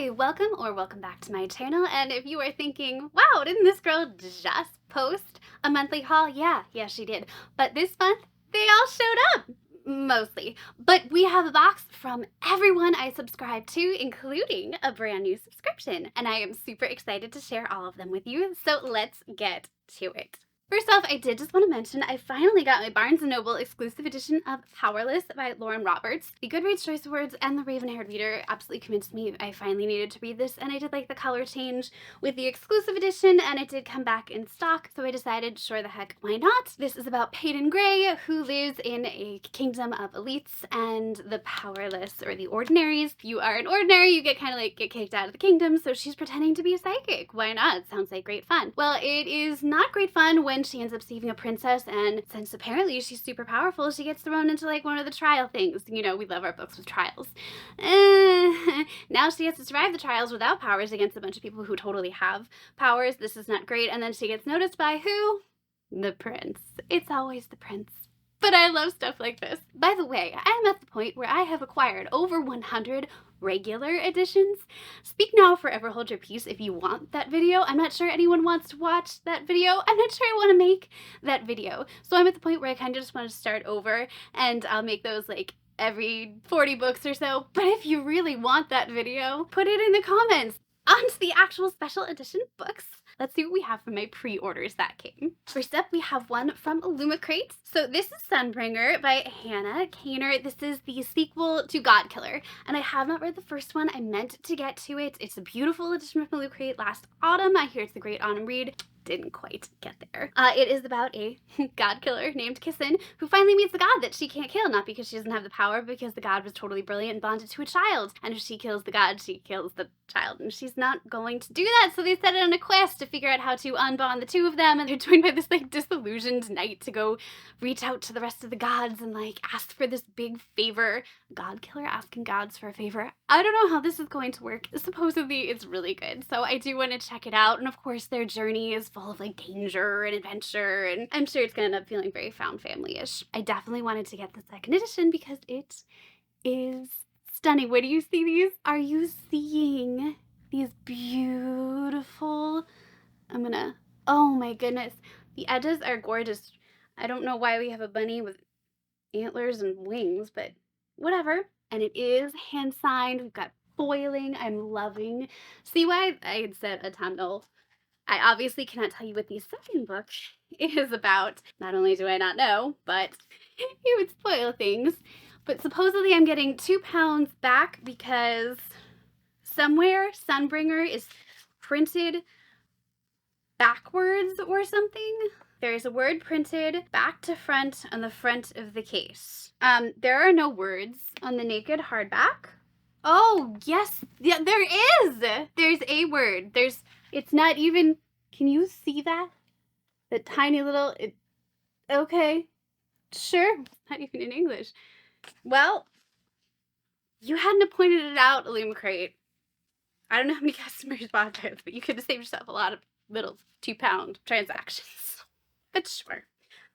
Hi, welcome back to my channel. And if you are thinking, wow, didn't this girl just post a monthly haul? Yeah, she did. But this month, they all showed up. Mostly. But we have a box from everyone I subscribe to, including a brand new subscription. And I am super excited to share all of them with you. So let's get to it. First off, I did just want to mention I finally got my Barnes & Noble exclusive edition of Powerless by Lauren Roberts. The Goodreads Choice Awards and the Raven-Haired Reader absolutely convinced me I finally needed to read this, and I did like the color change with the exclusive edition, and it did come back in stock, so I decided, sure the heck, why not? This is about Peyton Gray, who lives in a kingdom of elites and the powerless, or the ordinaries. If you are an ordinary, you get get kicked out of the kingdom, so she's pretending to be a psychic. Why not? It sounds like great fun. Well, it is not great fun when she ends up saving a princess, and since apparently she's super powerful, she gets thrown into like one of the trial things. You know, we love our books with trials. Now she has to survive the trials without powers against a bunch of people who totally have powers. This is not great. And then she gets noticed by who? The prince. It's always the prince. But I love stuff like this. By the way, I'm at the point where I have acquired over 100 regular editions. Speak now, forever hold your peace if you want that video. I'm not sure anyone wants to watch that video. I'm not sure I want to make that video. So I'm at the point where I kind of just want to start over, and I'll make those like every 40 books or so. But if you really want that video, put it in the comments. On to the actual special edition books. Let's see what we have from my pre-orders that came. First up, we have one from Illumicrate. So this is Sunbringer by Hannah Kaner. This is the sequel to Godkiller, and I have not read the first one. I meant to get to it. It's a beautiful edition from Illumicrate last autumn. I hear it's a great autumn read. Didn't quite get there. It is about a god killer named Kissin who finally meets the god that she can't kill, not because she doesn't have the power, but because the god was totally brilliant and bonded to a child. And if she kills the god, she kills the child, and she's not going to do that. So they set it on a quest to figure out how to unbond the two of them, and they're joined by this like disillusioned knight to go reach out to the rest of the gods and like ask for this big favor. God killer asking gods for a favor. I don't know how this is going to work. Supposedly it's really good, so I do want to check it out. And of course their journey is full of like danger and adventure, and I'm sure it's gonna end up feeling very found family-ish. I definitely wanted to get the second edition because it is stunning. Where do you see these? Are you seeing these beautiful? Oh my goodness. The edges are gorgeous. I don't know why we have a bunny with antlers and wings, but whatever. And it is hand signed. We've got foiling. I'm loving. See why I had said autumnal? I obviously cannot tell you what the second book is about. Not only do I not know, but it would spoil things. But supposedly I'm getting £2 back because somewhere Sunbringer is printed backwards or something. There's a word printed back to front on the front of the case. There are no words on the naked hardback. Oh, yes, yeah, there is. There's a word. It's not even, can you see that? The tiny little, okay, sure, not even in English. Well, you hadn't have pointed it out, Illumicrate. I don't know how many customers bought this, but you could have saved yourself a lot of little £2 transactions. But sure,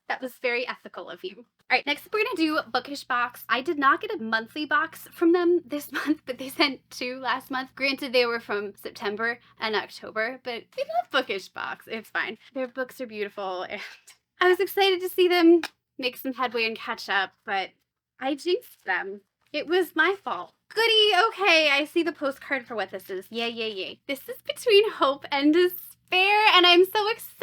that was very ethical of you. All right, next we're gonna do Bookish box. I did not get a monthly box from them this month, but they sent 2 last month. Granted, they were from September and October, but we love Bookish box. It's fine. Their books are beautiful, and I was excited to see them make some headway and catch up, but I jinxed them. It was my fault. Goody, okay, I see the postcard for what this is. Yay. This is Between Hope and Despair, and I'm so excited.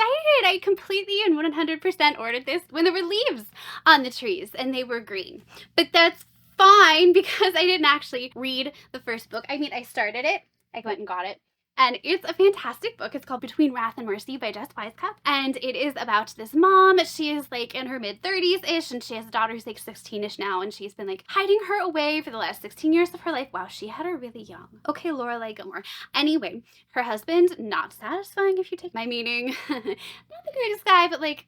I completely and 100% ordered this when there were leaves on the trees and they were green. But that's fine because I didn't actually read the first book. I mean, I started it, I went and got it, and it's a fantastic book. It's called Between Wrath and Mercy by Jess Wisecup, and it is about this mom. She is like in her mid-30s-ish, and she has a daughter who's like 16-ish now, and she's been like hiding her away for the last 16 years of her life. Wow, she had her really young. Okay, Lorelai Gilmore. Anyway, her husband, not satisfying if you take my meaning. Not the greatest guy, but like,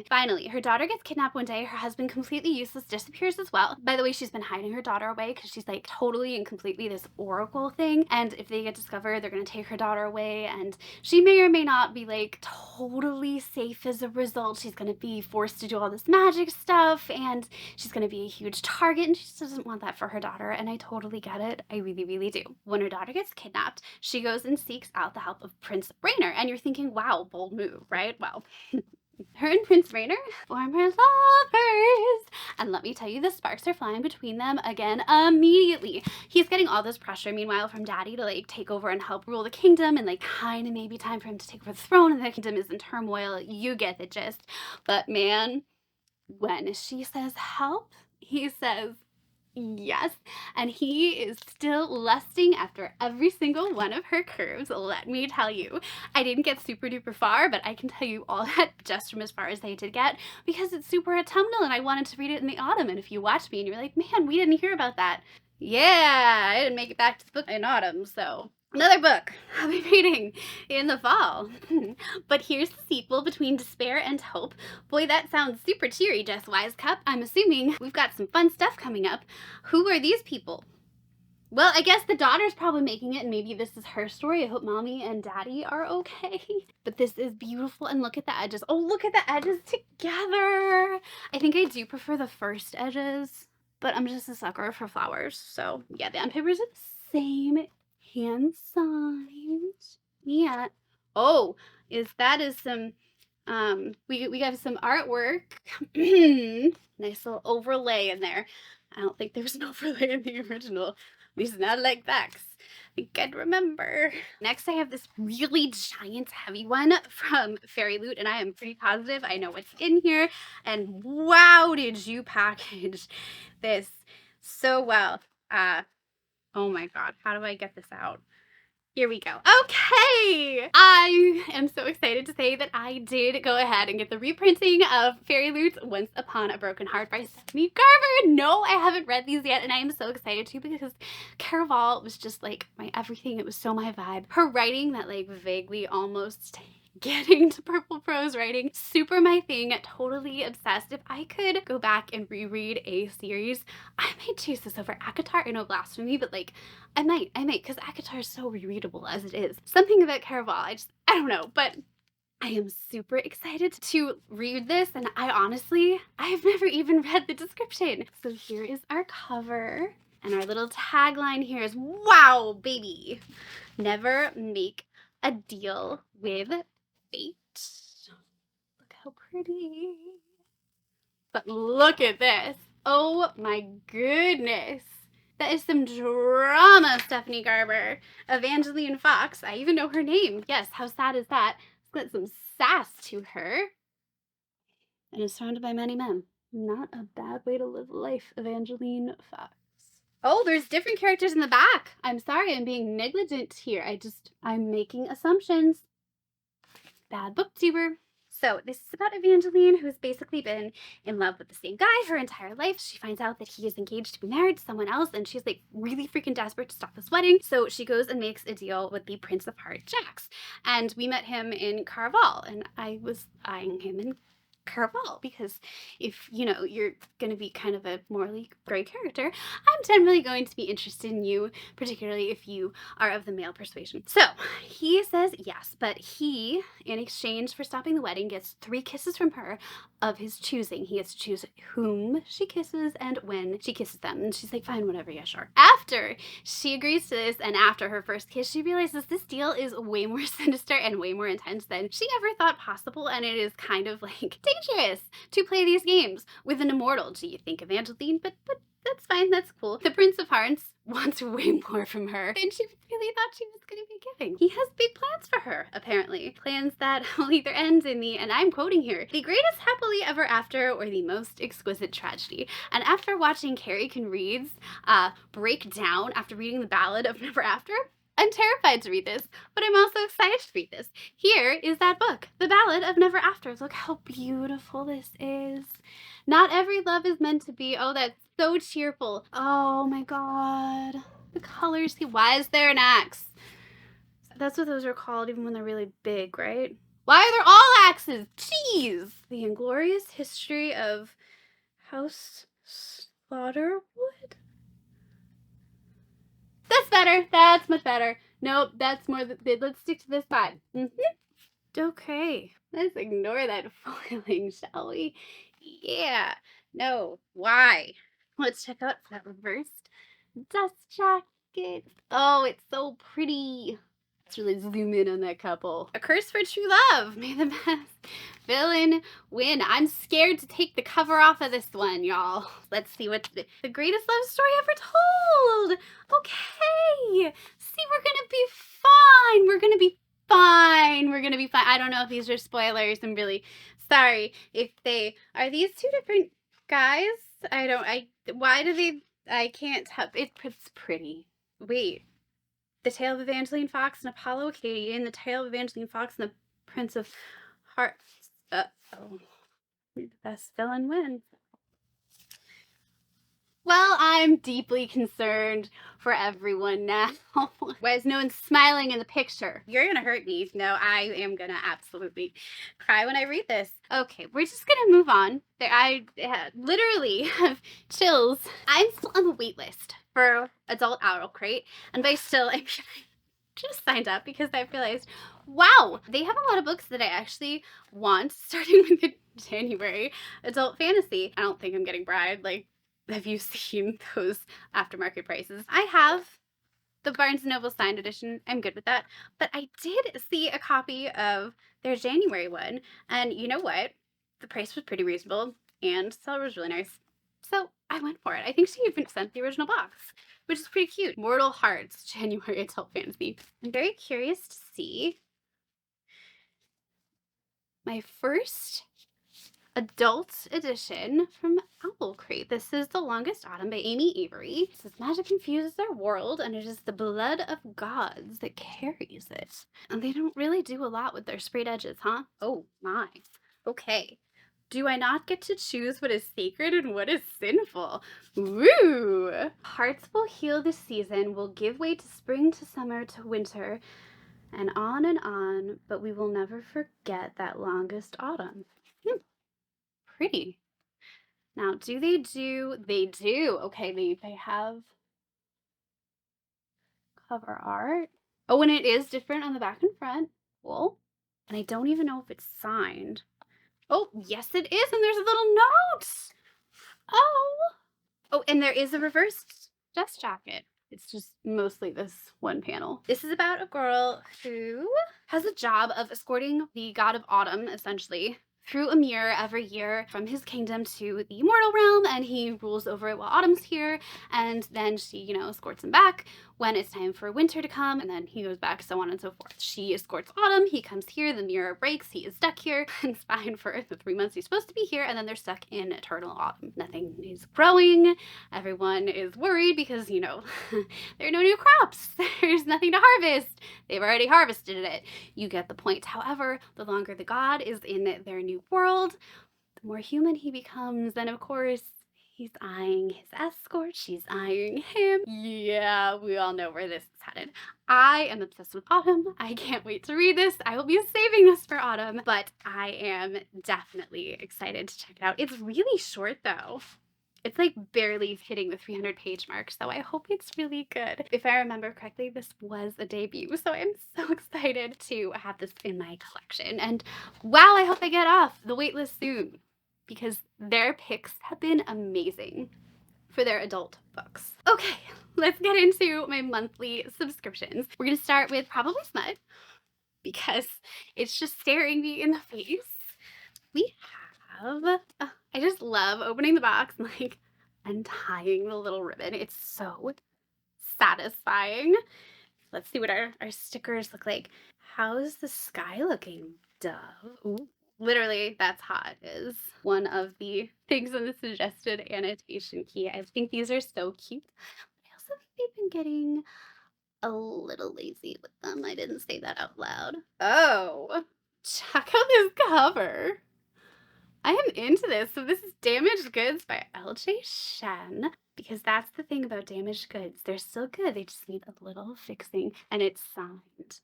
Finally, her daughter gets kidnapped one day. Her husband, completely useless, disappears as well. By the way, she's been hiding her daughter away because she's like totally and completely this oracle thing. And if they get discovered, they're going to take her daughter away. And she may or may not be like totally safe as a result. She's going to be forced to do all this magic stuff. And she's going to be a huge target. And she just doesn't want that for her daughter. And I totally get it. I really, really do. When her daughter gets kidnapped, she goes and seeks out the help of Prince Rainer. And you're thinking, wow, bold move, right? Well, her and Prince Rainer form her lovers. And let me tell you, the sparks are flying between them again immediately. He's getting all this pressure, meanwhile, from Daddy to like take over and help rule the kingdom, and like kind of maybe time for him to take over the throne, and the kingdom is in turmoil. You get the gist. But man, when she says help, he says yes, and he is still lusting after every single one of her curves, let me tell you. I didn't get super duper far, but I can tell you all that just from as far as I did get, because it's super autumnal and I wanted to read it in the autumn. And if you watch me and you're like, man, we didn't hear about that. Yeah, I didn't make it back to the book in autumn, so another book I'll be reading in the fall. But here's the sequel, Between Despair and Hope. Boy, that sounds super cheery, Jess Wisecup. I'm assuming we've got some fun stuff coming up. Who are these people? Well, I guess the daughter's probably making it, and maybe this is her story. I hope Mommy and Daddy are okay. But this is beautiful, and look at the edges. Oh, look at the edges together. I think I do prefer the first edges, but I'm just a sucker for flowers. So yeah, the end papers are the same. Hand signs. Yeah. Oh, is some we got some artwork. Nice little overlay in there. I don't think there was an overlay in the original. At least not like backs. I think I'd remember. Next, I have this really giant heavy one from Fairyloot, and I am pretty positive I know what's in here. And wow, did you package this so well. Oh my god, how do I get this out? Here we go. Okay! I am so excited to say that I did go ahead and get the reprinting of Fairyloot's Once Upon a Broken Heart by Stephanie Garber. No, I haven't read these yet, and I am so excited to, because Caraval was just like my everything. It was so my vibe. Her writing, that like vaguely almost getting to purple prose writing, super my thing, totally obsessed. If I could go back and reread a series, I might choose this over ACOTAR. I know, blasphemy, but like I might, because ACOTAR is so rereadable as it is. Something about Caraval, I don't know, but I am super excited to read this, and I've never even read the description. So here is our cover, and our little tagline here is, wow, baby, never make a deal with fate. Look how pretty. But look at this. Oh my goodness. That is some drama, Stephanie Garber. Evangeline Fox. I even know her name. Yes, how sad is that? It's got some sass to her. And is surrounded by many men. Not a bad way to live life, Evangeline Fox. Oh, there's different characters in the back. I'm sorry, I'm being negligent here. I'm making assumptions. Bad booktuber. So this is about Evangeline, who's basically been in love with the same guy her entire life. She finds out that he is engaged to be married to someone else, and she's like really freaking desperate to stop this wedding. So she goes and makes a deal with the Prince of Heart, Jax. And we met him in Caraval, and I was eyeing him in Caraval, because if you're going to be kind of a morally gray character, I'm generally going to be interested in you, particularly if you are of the male persuasion. So he says yes, but he, in exchange for stopping the wedding, gets 3 kisses from her of his choosing. He gets to choose whom she kisses and when she kisses them. And she's like, fine, whatever, yeah, sure. After she agrees to this, and after her first kiss, she realizes this deal is way more sinister and way more intense than she ever thought possible, and it is kind of like dangerous to play these games with an immortal. Do you think, Evangeline? But that's fine, that's cool. The Prince of Hearts wants way more from her than she really thought she was going to be giving. He has big plans for her, apparently. Plans that will either end in the, and I'm quoting here, the greatest happily ever after or the most exquisite tragedy. And after watching Carrie Can Reed's break down after reading the Ballad of Never After, I'm terrified to read this, but I'm also excited to read this. Here is that book, The Ballad of Never After. Look how beautiful this is. Not every love is meant to be. Oh, that's so cheerful. Oh my god. The colors. Why is there an axe? That's what those are called, even when they're really big, right? Why are there all axes? Jeez! The Inglorious History of House Slaughterwood? That's better. That's much better. Nope, that's more let's stick to this vibe. Okay, let's ignore that foiling, shall we? Yeah. No. Why? Let's check out that reversed dust jacket. Oh, it's so pretty. Let's really zoom in on that couple. A Curse for True Love. May the best villain win. I'm scared to take the cover off of this one, y'all. Let's see what's the greatest love story ever told. Okay. See, we're gonna be fine. We're gonna be fine. We're gonna be fine. I don't know if these are spoilers. I'm really sorry if they are. These two different guys? Why do they, I can't tell. It's pretty. Wait. The Tale of Evangeline Fox and Apollo Acadian, The Tale of Evangeline Fox and the Prince of Hearts. Uh-oh. The best villain wins. Well, I'm deeply concerned for everyone now. Why is no one smiling in the picture? You're gonna hurt me. No, I am gonna absolutely cry when I read this. Okay, we're just gonna move on. I literally have chills. I'm still on the wait list for adult Owlcrate, and by still, I just signed up because I realized, wow, they have a lot of books that I actually want, starting with the January adult fantasy. I don't think I'm getting bribed. Like, have you seen those aftermarket prices? I have the Barnes & Noble signed edition. I'm good with that. But I did see a copy of their January one, and you know what? The price was pretty reasonable, and the seller was really nice. So I went for it. I think she even sent the original box, which is pretty cute. Mortal Hearts, January adult fantasy. I'm very curious to see my first adult edition from Owlcrate. This is The Longest Autumn by Amy Avery. It says magic confuses our world, and it is the blood of gods that carries it. And they don't really do a lot with their sprayed edges, huh? Oh my. Okay. Do I not get to choose what is sacred and what is sinful? Woo! Hearts will heal this season, will give way to spring, to summer, to winter, and on, but we will never forget that longest autumn. Pretty. Now, do they do? They do. Okay, they have cover art. Oh, and it is different on the back and front. Cool. And I don't even know if it's signed. Oh, yes it is, and there's a little note. Oh, and there is a reversed dust jacket. It's just mostly this one panel. This is about a girl who has a job of escorting the god of autumn, essentially, through a mirror every year from his kingdom to the mortal realm, and he rules over it while autumn's here, and then she, you know, escorts him back when it's time for winter to come, and then he goes back, so on and so forth. She escorts autumn, he comes here, the mirror breaks, he is stuck here, and it's fine for the 3 months he's supposed to be here, and then they're stuck in eternal autumn. Nothing is growing, everyone is worried because, you know, there are no new crops, there's nothing to harvest, they've already harvested it. You get the point. However, the longer the god is in their new world, the more human he becomes, and of course, he's eyeing his escort, she's eyeing him. Yeah, we all know where this is headed. I am obsessed with autumn. I can't wait to read this. I will be saving this for autumn, but I am definitely excited to check it out. It's really short though. It's like barely hitting the 300-page mark, so I hope it's really good. If I remember correctly, this was a debut, so I'm so excited to have this in my collection. And wow, I hope I get off the waitlist soon, because their picks have been amazing for their adult books. Okay, let's get into my monthly subscriptions. We're gonna start with probably Smut, because it's just staring me in the face. We have, I just love opening the box and like untying the little ribbon. It's so satisfying. Let's see what our stickers look like. How's the sky looking, Dove? Ooh. Literally, that's hot is one of the things on the suggested annotation key. I think these are so cute. I also think they've been getting a little lazy with them. I didn't say that out loud. Oh, check out this cover. I am into this. So this is Damaged Goods by L.J. Shen, because that's the thing about damaged goods. They're still good. They just need a little fixing, and it's signed.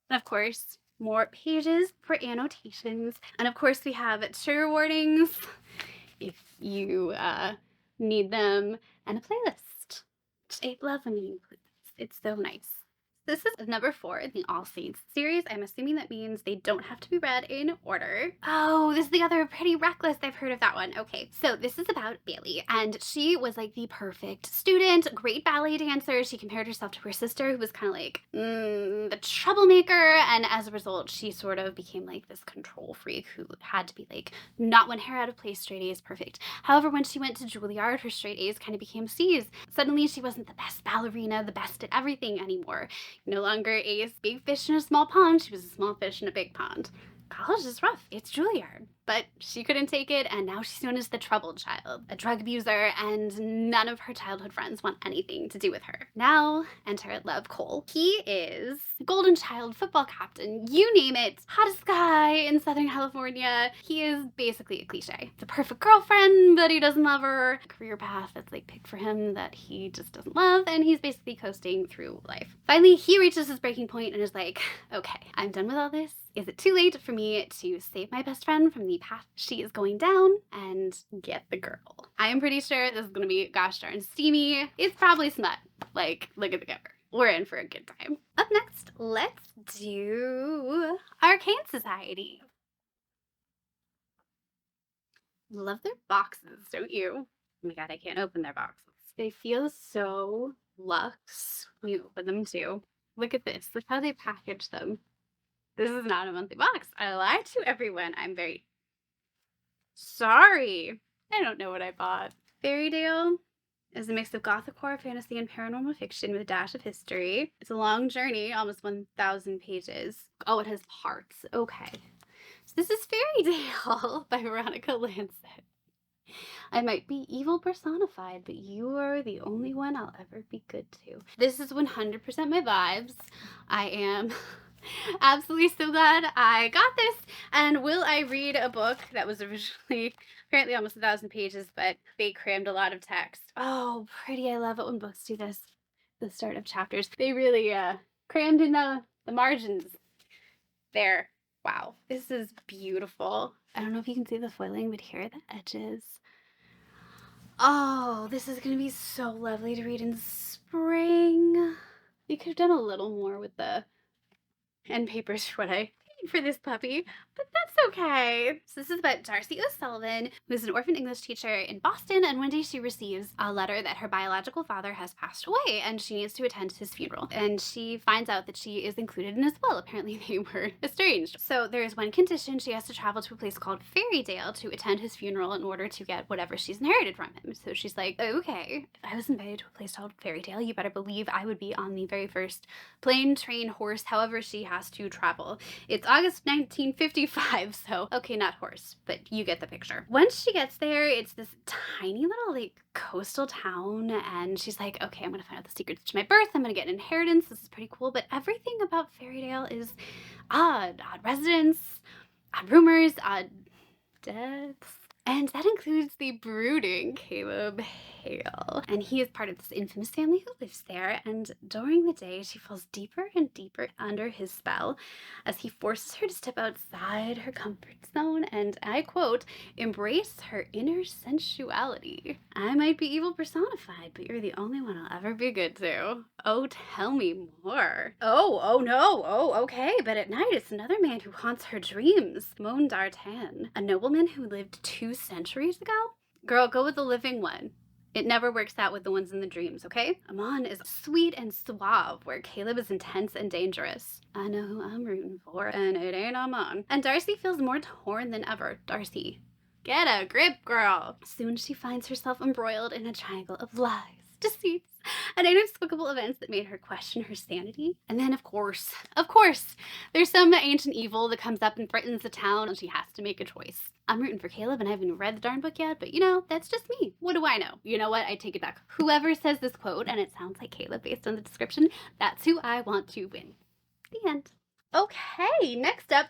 And of course, more pages for annotations. And of course we have trigger warnings if you need them, and a playlist. I love when you include this. It's so nice. This is number 4 in the All Saints series. I'm assuming that means they don't have to be read in order. Oh, this is the other Pretty Reckless. I've heard of that one. Okay, so this is about Bailey, and she was like the perfect student, great ballet dancer. She compared herself to her sister, who was kind of like the troublemaker, and as a result, she sort of became like this control freak who had to be like not one hair out of place, straight A's, perfect. However, when she went to Juilliard, her straight A's kind of became C's. Suddenly, she wasn't the best ballerina, the best at everything anymore. No longer a big fish in a small pond, she was a small fish in a big pond. College is rough, it's Juilliard. But she couldn't take it, and now she's known as the troubled child, a drug abuser, and none of her childhood friends want anything to do with her. Now, enter Love Cole. He is golden child, football captain, you name it, hottest guy in Southern California. He is basically a cliche. The perfect girlfriend, but he doesn't love her. A career path that's like picked for him that he just doesn't love, and he's basically coasting through life. Finally, he reaches his breaking point and is like, okay, I'm done with all this. Is it too late for me to save my best friend from the path she is going down and get the girl? I am pretty sure this is gonna be gosh darn steamy. It's probably Smut. Like, look at the cover. We're in for a good time. Up next, let's do Arcane Society. Love their boxes, don't you? Oh my god, I can't open their boxes. They feel so luxe when you open them too. Look at this. Look how they package them. This is not a monthly box. I lied to everyone. I'm very sorry. I don't know what I bought. Fairydale is a mix of gothic horror, fantasy, and paranormal fiction with a dash of history. It's a long journey, almost 1,000 pages. Oh, it has parts. Okay. So this is Fairydale by Veronica Lancet. I might be evil personified, but you are the only one I'll ever be good to. This is 100% my vibes. I am absolutely so glad I got this. And will I read a book that was originally apparently almost 1,000 pages, but they crammed a lot of text? Oh, pretty. I love it when books do this. The start of chapters. They really crammed in the margins there. Wow, this is beautiful. I don't know if you can see the foiling, but here are the edges. Oh, this is gonna be so lovely to read in spring. You could have done a little more with the end papers for what I paid for this puppy, but that's okay. So this is about Darcy O'Sullivan, who's an orphan English teacher in Boston, and one day she receives a letter that her biological father has passed away, and she needs to attend his funeral. And she finds out that she is included in his will. Apparently they were estranged. So there is one condition: she has to travel to a place called Fairydale to attend his funeral in order to get whatever she's inherited from him. So she's like, okay, if I was invited to a place called Fairydale, you better believe I would be on the very first plane, train, horse, however she has to travel. It's August 1955, so okay, not horse, but you get the picture. Once she gets there, it's this tiny little like coastal town, and she's like, okay, I'm gonna find out the secrets to my birth, I'm gonna get an inheritance, this is pretty cool. But everything about Fairydale is odd residents, odd rumors, odd deaths. And that includes the brooding Caleb Hale. And he is part of this infamous family who lives there. And during the day, she falls deeper and deeper under his spell as he forces her to step outside her comfort zone and, I quote, embrace her inner sensuality. I might be evil personified, but you're the only one I'll ever be good to. Oh, tell me more. Oh no. Oh, okay. But at night, it's another man who haunts her dreams. Mon d'Artan, a nobleman who lived 2 centuries ago? Girl, go with the living one. It never works out with the ones in the dreams, okay? Amon is sweet and suave, where Caleb is intense and dangerous. I know who I'm rooting for, and it ain't Amon. And Darcy feels more torn than ever. Darcy, get a grip, girl. Soon she finds herself embroiled in a triangle of lies, deceits, and inexplicable events that made her question her sanity. And then, of course, there's some ancient evil that comes up and threatens the town, and she has to make a choice. I'm rooting for Caleb, and I haven't read the darn book yet, but you know, that's just me. What do I know? You know what? I take it back. Whoever says this quote, and it sounds like Caleb based on the description, that's who I want to win. The end. Okay, next up,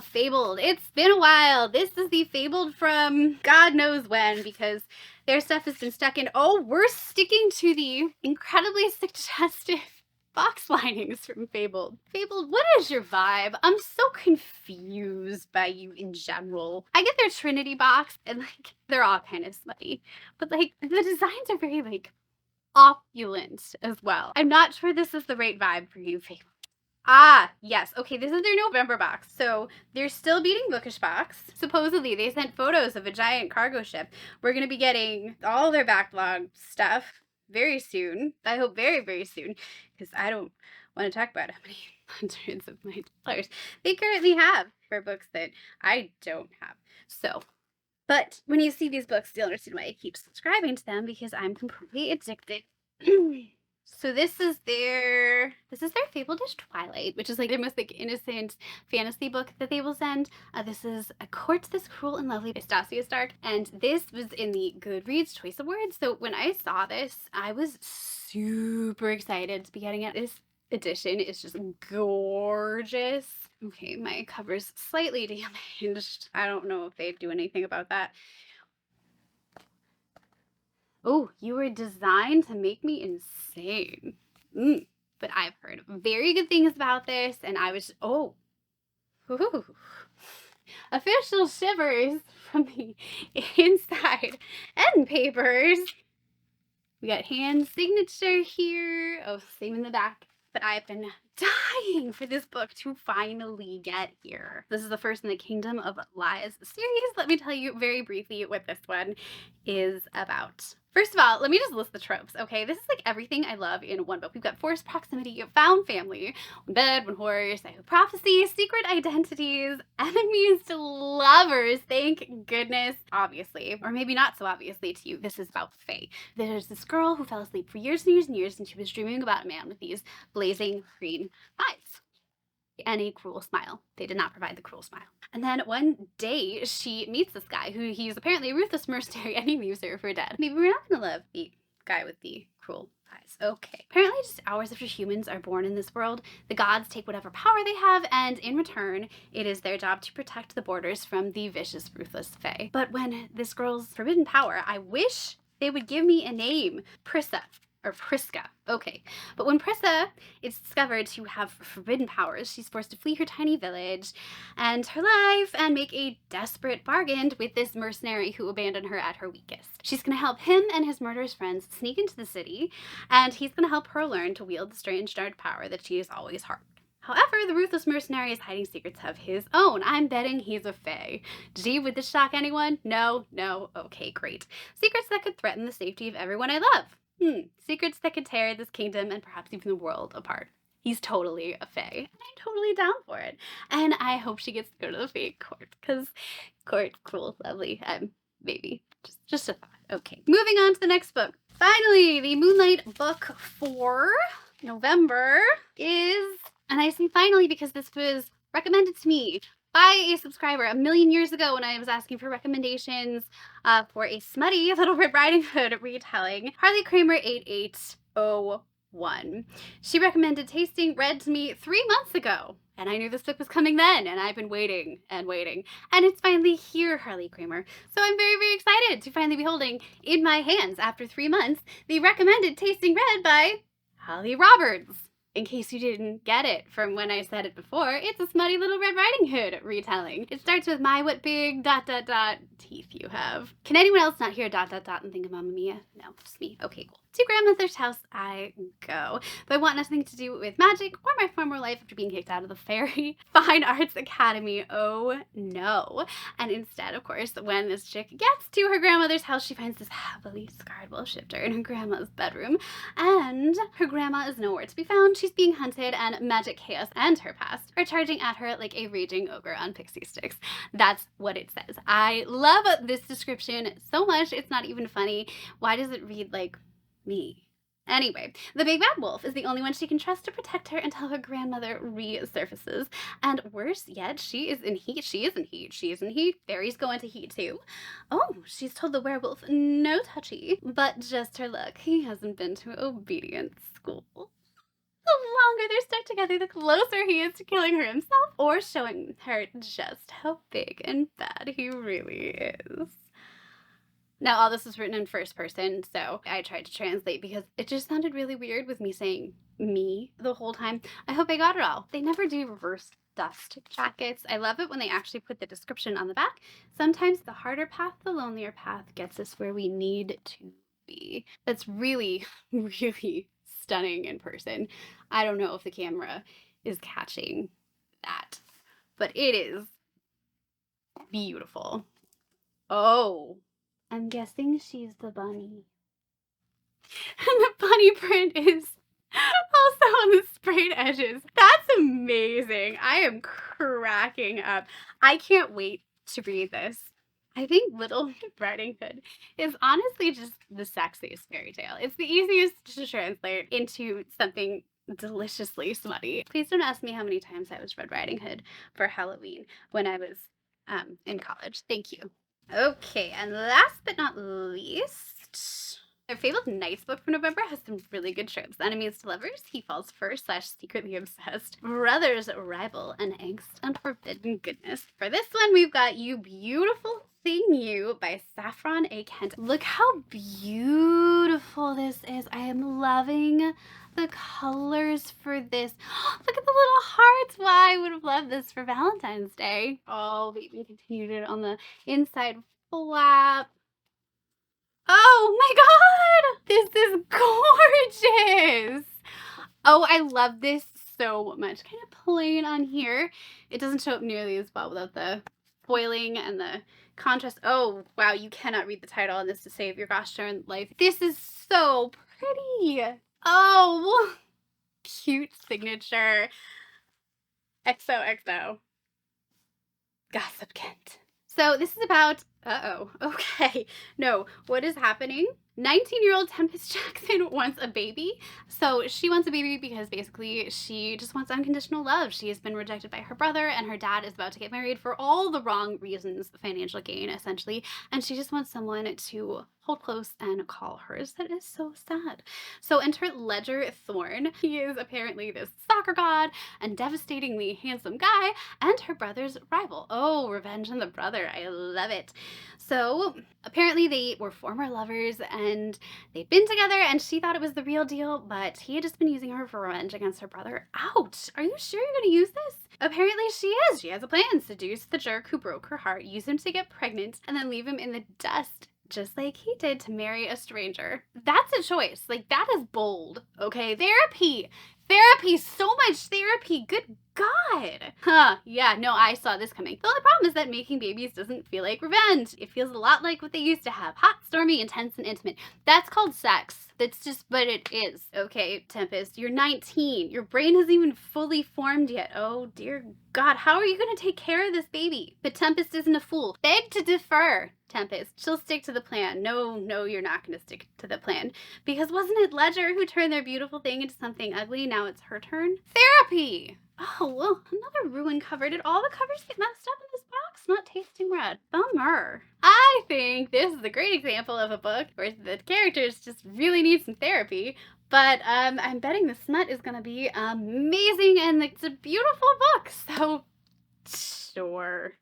Fabled. It's been a while. This is the Fabled from God knows when, because their stuff has been stuck in. Oh, we're sticking to the incredibly suggestive box linings from Fabled. Fabled, what is your vibe? I'm so confused by you in general. I get their Trinity box, and like, they're all kind of smutty, but like, the designs are very like opulent as well. I'm not sure this is the right vibe for you, Fabled. Ah, yes. Okay, this is their November box. So they're still beating Bookish box. Supposedly, they sent photos of a giant cargo ship. We're going to be getting all their backlog stuff very soon. I hope very, very soon, because I don't want to talk about how many hundreds of my dollars they currently have for books that I don't have. So, but when you see these books, you'll understand why I keep subscribing to them, because I'm completely addicted. So this is their Fabled-ish Twilight, which is like their most like innocent fantasy book that they will send. This is A Court This Cruel and Lovely by Stasia Stark, and this was in the Goodreads Choice Awards. So when I saw this, I was super excited to be getting it. This edition is just gorgeous. Okay, my cover's slightly damaged. I don't know if they do anything about that. Oh, you were designed to make me insane. But I've heard very good things about this, and I was, ooh, official shivers from the inside end papers. We got hand signature here. Oh, same in the back. But I've been dying for this book to finally get here. This is the first in the Kingdom of Lies series. Let me tell you very briefly what this one is about. First of all, let me just list the tropes, okay? This is like everything I love in one book. We've got forced proximity, found family, one bed, one horse, prophecy, secret identities, enemies to lovers, thank goodness, obviously. Or maybe not so obviously to you, this is about Faye. There's this girl who fell asleep for years and years and years, and she was dreaming about a man with these blazing green eyes and a cruel smile. They did not provide the cruel smile. And then one day she meets this guy who he's apparently a ruthless mercenary, and he leaves her for dead. Maybe we're not gonna love the guy with the cruel eyes. Okay. Apparently just hours after humans are born in this world, the gods take whatever power they have, and in return, it is their job to protect the borders from the vicious, ruthless Fae. But when this girl's forbidden power, I wish they would give me a name. Prissa. Or Priska. Okay. But when Prissa is discovered to have forbidden powers, she's forced to flee her tiny village and her life and make a desperate bargain with this mercenary who abandoned her at her weakest. She's going to help him and his murderous friends sneak into the city, and he's going to help her learn to wield the strange dark power that she has always harbored. However, the ruthless mercenary is hiding secrets of his own. I'm betting he's a Fae. Gee, would this shock anyone? No. Okay, great. Secrets that could threaten the safety of everyone I love. Secrets that could tear this kingdom and perhaps even the world apart. He's totally a Fae, and I'm totally down for it. And I hope she gets to go to the Fae court, because court, cool, lovely, maybe. Just a thought. Okay, moving on to the next book. Finally, the Moonlight book for November is, and I say finally because this was recommended to me by a subscriber a million years ago when I was asking for recommendations for a smutty Little Red Riding Hood retelling. Harley Kramer 8801. She recommended Tasting Red to me 3 months ago, and I knew this book was coming then, and I've been waiting and waiting, and it's finally here, Harley Kramer. So I'm very, very excited to finally be holding in my hands, after 3 months, the recommended Tasting Red by Holly Roberts. In case you didn't get it from when I said it before, it's a smutty Little Red Riding Hood retelling. It starts with my what big ... teeth you have. Can anyone else not hear ... and think of Mamma Mia? No, just me. Okay, cool. To grandmother's house I go. But I want nothing to do with magic or my former life after being kicked out of the Fairy Fine Arts Academy. Oh no. And instead, of course, when this chick gets to her grandmother's house, she finds this heavily scarred wolf shifter in her grandma's bedroom, and her grandma is nowhere to be found. She's being hunted, and magic chaos and her past are charging at her like a raging ogre on pixie sticks. That's what it says. I love this description so much. It's not even funny. Why does it read like me? Anyway, the big bad wolf is the only one she can trust to protect her until her grandmother resurfaces. And worse yet, she is in heat. She is in heat. She is in heat. Fairy's going to heat too. Oh, she's told the werewolf no touchy, but just her luck. He hasn't been to obedience school. The longer they're stuck together, the closer he is to killing her himself or showing her just how big and bad he really is. Now, all this was written in first person, so I tried to translate because it just sounded really weird with me saying me the whole time. I hope I got it all. They never do reverse dust jackets. I love it when they actually put the description on the back. Sometimes the harder path, the lonelier path gets us where we need to be. That's really, really stunning in person. I don't know if the camera is catching that, but it is beautiful. Oh, I'm guessing she's the bunny. And the bunny print is also on the sprayed edges. That's amazing. I am cracking up. I can't wait to read this. I think Little Riding Hood is honestly just the sexiest fairy tale. It's the easiest to translate into something deliciously smutty. Please don't ask me how many times I was Red Riding Hood for Halloween when I was in college. Thank you. Okay, and last but not least, their Fabled Nights book for November has some really good tropes. Enemies to lovers, he falls first / secretly obsessed. Brothers rival, and angst and forbidden goodness. For this one, we've got You Beautiful Thing You by Saffron A. Kent. Look how beautiful this is. I am loving the colors for this. Look at the little hearts. Wow, I would have loved this for Valentine's Day. Oh, we even continued it on the inside flap. Oh my god! This is gorgeous! Oh, I love this so much. Kind of plain on here. It doesn't show up nearly as well without the foiling and the contrast. Oh, wow, you cannot read the title on this to save your gosh darn life. This is so pretty. Oh, cute signature. XOXO. Gossip Kent. So this is about, okay. No, what is happening? 19-year-old Tempest Jackson wants a baby. So she wants a baby because basically she just wants unconditional love. She has been rejected by her brother, and her dad is about to get married for all the wrong reasons, financial gain essentially, and she just wants someone to hold close and call hers. That is so sad. So enter Ledger Thorn. He is apparently this soccer god and devastatingly handsome guy, and her brother's rival. Oh, revenge on the brother. I love it. So apparently they were former lovers and they'd been together, and she thought it was the real deal, but he had just been using her for revenge against her brother. Ouch! Are you sure you're gonna use this? Apparently she is. She has a plan. Seduce the jerk who broke her heart, use him to get pregnant, and then leave him in the dust, just like he did to marry a stranger. That's a choice. Like, that is bold, okay? Therapy! Therapy! So much therapy! Good God! Huh, yeah, no, I saw this coming. The only problem is that making babies doesn't feel like revenge. It feels a lot like what they used to have. Hot, stormy, intense, and intimate. That's called sex. That's just what it is. Okay, Tempest, you're 19. Your brain hasn't even fully formed yet. Oh, dear God, how are you gonna take care of this baby? But Tempest isn't a fool. Beg to defer, Tempest. She'll stick to the plan. No, you're not gonna stick to the plan. Because wasn't it Ledger who turned their beautiful thing into something ugly? Now it's her turn. Therapy! Oh, well, another ruin cover. Did all the covers get messed up in this box? Not tasting red. Bummer. I think this is a great example of a book where the characters just really need some therapy. But I'm betting the smut is going to be amazing, and it's a beautiful book. So, sure.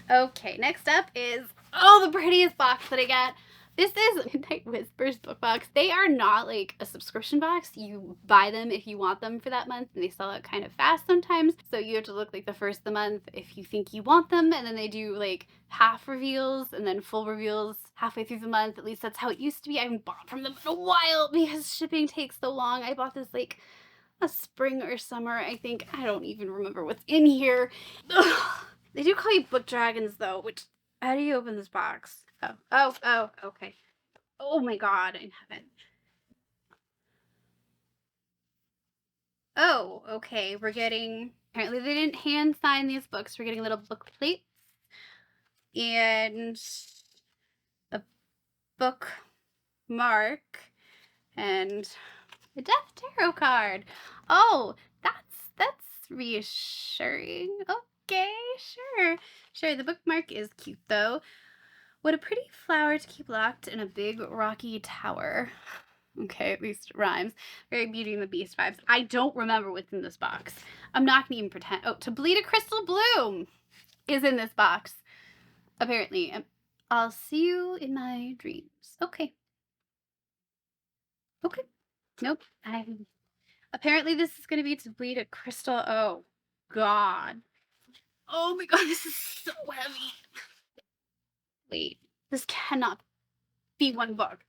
Okay, next up is, oh, the prettiest box that I got. This is Midnight Whispers book box. They are not like a subscription box. You buy them if you want them for that month, and they sell it kind of fast sometimes. So you have to look like the first of the month if you think you want them, and then they do like half reveals and then full reveals halfway through the month. At least that's how it used to be. I haven't bought from them in a while because shipping takes so long. I bought this like a spring or summer, I think. I don't even remember what's in here. Ugh. They do call you book dragons though, which, how do you open this box? Oh, okay. Oh my God, in heaven. Oh, okay, we're getting, apparently they didn't hand sign these books. We're getting little book plates and a bookmark and a Death Tarot card. Oh, that's reassuring. Okay, sure. The bookmark is cute though. What a pretty flower to keep locked in a big rocky tower. Okay, at least it rhymes. Very Beauty and the Beast vibes. I don't remember what's in this box. I'm not gonna even pretend. Oh, To Bleed a Crystal Bloom is in this box, apparently. I'll see you in my dreams. Okay. Okay. Nope. Apparently this is gonna be to bleed a crystal. Oh, God. Oh my God, this is so heavy. Wait, this cannot be one book.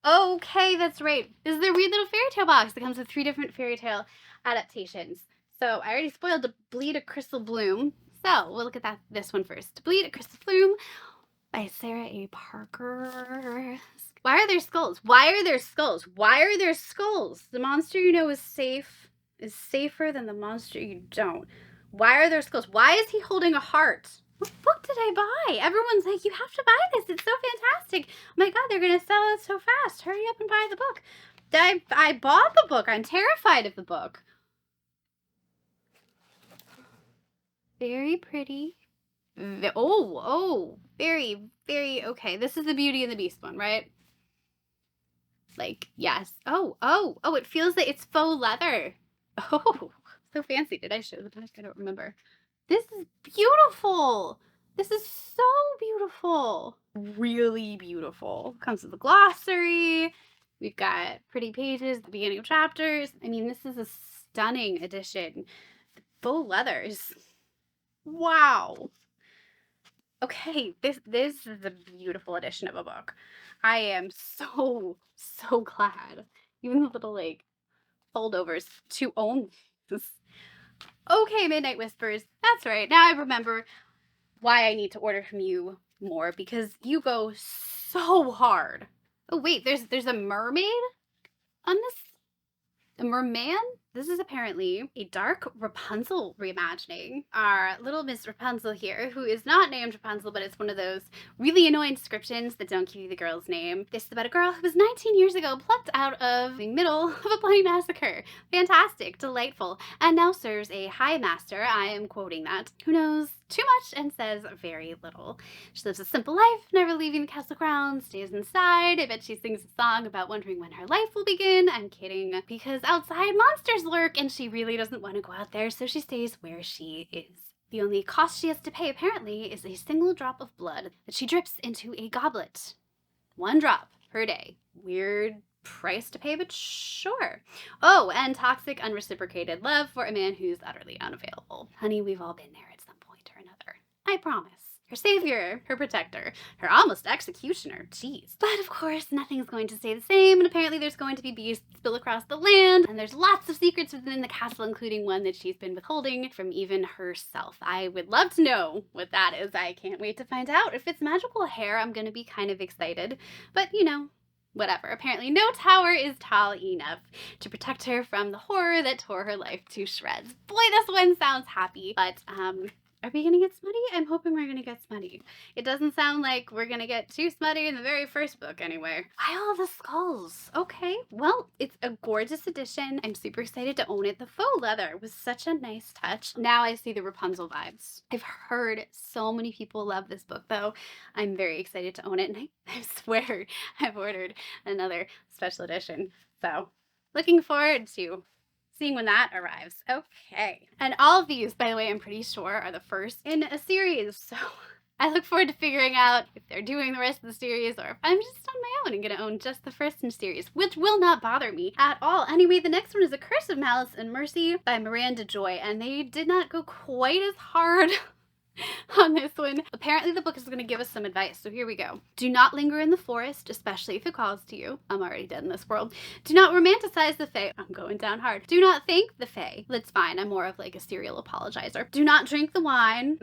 Okay, that's right. This is the Weird Little Fairytale box that comes with 3 different Fairytale adaptations. So I already spoiled To Bleed a Crystal Bloom. So we'll look at this one first. To Bleed a Crystal Bloom by Sarah A. Parker. Why are there skulls? Why are there skulls? Why are there skulls? The monster you know is safer than the monster you don't. Why are there skulls? Why is he holding a heart? What book did I buy? Everyone's like, you have to buy this. It's so fantastic. Oh my God, they're going to sell it so fast. Hurry up and buy the book. I bought the book. I'm terrified of the book. Very pretty. Oh, very, very okay. This is the Beauty and the Beast one, right? Like, yes. Oh, it feels like it's faux leather. Oh, so fancy. Did I show the back? I don't remember. This is beautiful. This is so beautiful. Really beautiful. Comes with a glossary. We've got pretty pages at the beginning of chapters. I mean, this is a stunning edition. The faux leathers. Wow. Okay, this is a beautiful edition of a book. I am so glad. Even the little like foldovers to own this. Okay, Midnight Whispers. That's right. Now I remember why I need to order from you more, because you go so hard. Oh wait, there's a mermaid on this? A merman? This is apparently a dark Rapunzel reimagining. Our little Miss Rapunzel here, who is not named Rapunzel, but it's one of those really annoying descriptions that don't give you the girl's name. This is about a girl who was 19 years ago plucked out of the middle of a bloody massacre. Fantastic, delightful, and now serves a high master, I am quoting that, who knows too much and says very little. She lives a simple life, never leaving the castle grounds, stays inside. I bet she sings a song about wondering when her life will begin. I'm kidding, because outside monsters lurk and she really doesn't want to go out there, so she stays where she is. The only cost she has to pay, apparently, is a single drop of blood that she drips into a goblet. 1 drop per day. Weird price to pay, but sure. Oh, and toxic unreciprocated love for a man who's utterly unavailable. Honey, we've all been there at some point or another. I promise. Her savior, her protector, her almost executioner, jeez. But of course, nothing's going to stay the same, and apparently there's going to be beasts spill across the land, and there's lots of secrets within the castle, including one that she's been withholding from even herself. I would love to know what that is. I can't wait to find out. If it's magical hair, I'm gonna be kind of excited, but you know, whatever. Apparently no tower is tall enough to protect her from the horror that tore her life to shreds. Boy, this one sounds happy, but are we gonna get smutty? I'm hoping we're gonna get smutty. It doesn't sound like we're gonna get too smutty in the very first book anyway. Why all the skulls? Okay, well, it's a gorgeous edition. I'm super excited to own it. The faux leather was such a nice touch. Now I see the Rapunzel vibes. I've heard so many people love this book though. I'm very excited to own it, and I swear I've ordered another special edition. So looking forward to seeing when that arrives. Okay. And all of these, by the way, I'm pretty sure are the first in a series. So I look forward to figuring out if they're doing the rest of the series or if I'm just on my own and gonna own just the first in series, which will not bother me at all. Anyway, the next one is A Curse of Malice and Mercy by Miranda Joy, and they did not go quite as hard on this one. Apparently the book is going to give us some advice, so here we go. Do not linger in the forest, especially if it calls to you. I'm already dead in this world. Do not romanticize the fae. I'm going down hard. Do not thank the fae. That's fine. I'm more of like a serial apologizer. Do not drink the wine.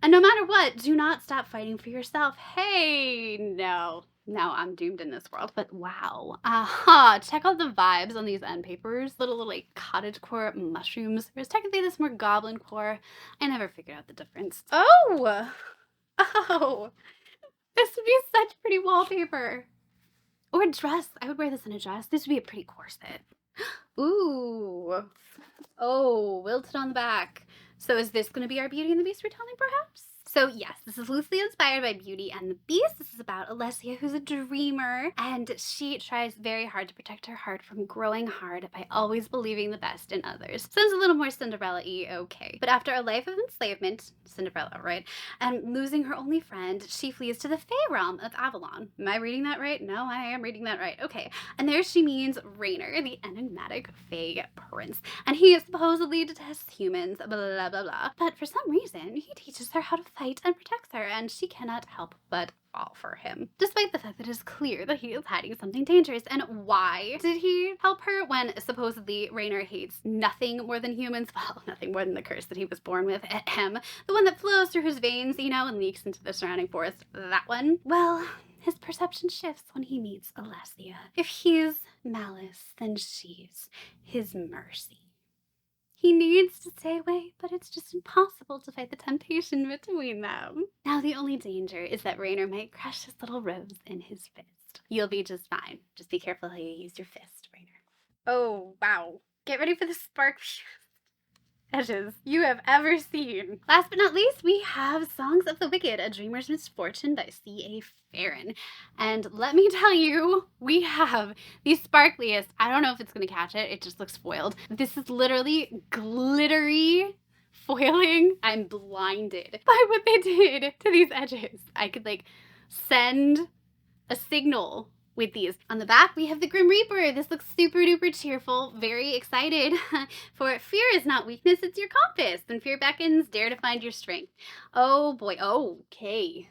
And no matter what, do not stop fighting for yourself. Hey, no. Now I'm doomed in this world, but wow. Aha, check out the vibes on these end papers. Little like cottagecore mushrooms. There's technically this more goblin core. I never figured out the difference. Oh, this would be such pretty wallpaper. Or a dress. I would wear this in a dress. This would be a pretty corset. Ooh. Oh, wilted on the back. So is this going to be our Beauty and the Beast retelling, perhaps? So yes, this is loosely inspired by Beauty and the Beast. This is about Alessia, who's a dreamer, and she tries very hard to protect her heart from growing hard by always believing the best in others. Sounds a little more Cinderella-y, okay. But after a life of enslavement, Cinderella, right, and losing her only friend, she flees to the Fey realm of Avalon. Am I reading that right? No, I am reading that right. Okay. And there she meets Rainer, the enigmatic Fey prince, and he supposedly detests humans, blah, blah, blah, blah. But for some reason, he teaches her how to fight and protects her, and she cannot help but fall for him, despite the fact that it is clear that he is hiding something dangerous. And why did he help her when supposedly Rainer hates nothing more than humans? Well, nothing more than the curse that he was born with, ahem, the one that flows through his veins, you know, and leaks into the surrounding forest, that one. Well, his perception shifts when he meets Alessia. If he's malice, then she's his mercy. He needs to stay away, but it's just impossible to fight the temptation between them. Now the only danger is that Rainer might crush his little rose in his fist. You'll be just fine. Just be careful how you use your fist, Rainer. Oh, wow. Get ready for the spark edges you have ever seen. Last but not least, we have Songs of the Wicked, A Dreamer's Misfortune by C.A. Farron. And let me tell you, we have the sparkliest, I don't know if it's gonna catch it, it just looks foiled. This is literally glittery foiling. I'm blinded by what they did to these edges. I could like send a signal with these. On the back, we have the Grim Reaper. This looks super duper cheerful. Very excited for fear is not weakness, it's your compass. When fear beckons, dare to find your strength. Oh boy, okay.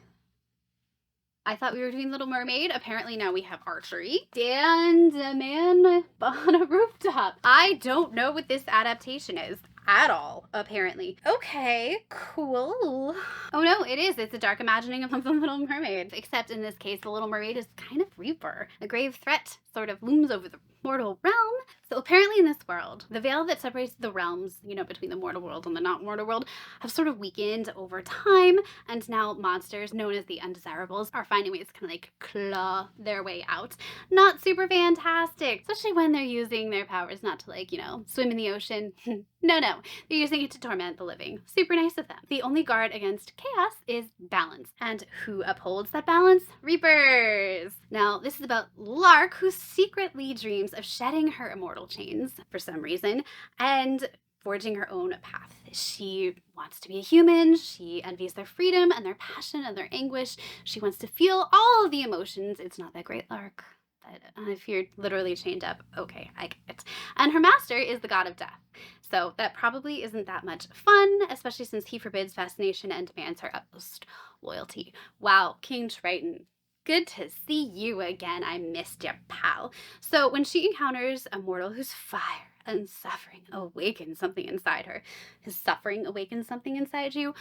I thought we were doing Little Mermaid. Apparently now we have archery. And a man on a rooftop. I don't know what this adaptation is at all, apparently. Okay, cool. Oh no, it is. It's a dark imagining of the Little Mermaid. Except in this case, the Little Mermaid is kind of Reaper. A grave threat sort of looms over the mortal realm. So apparently in this world, the veil that separates the realms, you know, between the mortal world and the not mortal world, have sort of weakened over time, and now monsters known as the undesirables are finding ways to kind of like claw their way out. Not super fantastic, especially when they're using their powers not to like, you know, swim in the ocean. No, they're using it to torment the living. Super nice of them. The only guard against chaos is balance. And who upholds that balance? Reapers! Now, this is about Lark, who secretly dreams of shedding her immortal chains for some reason and forging her own path. She wants to be a human, she envies their freedom and their passion and their anguish. She wants to feel all of the emotions. It's not that great, Lark. But if you're literally chained up, okay, I get it. And her master is the god of death. So that probably isn't that much fun, especially since he forbids fascination and demands her utmost loyalty. Wow, King Triton. Good to see you again. I missed you, pal. So when she encounters a mortal whose fire and suffering awakens something inside her. His suffering awakens something inside you?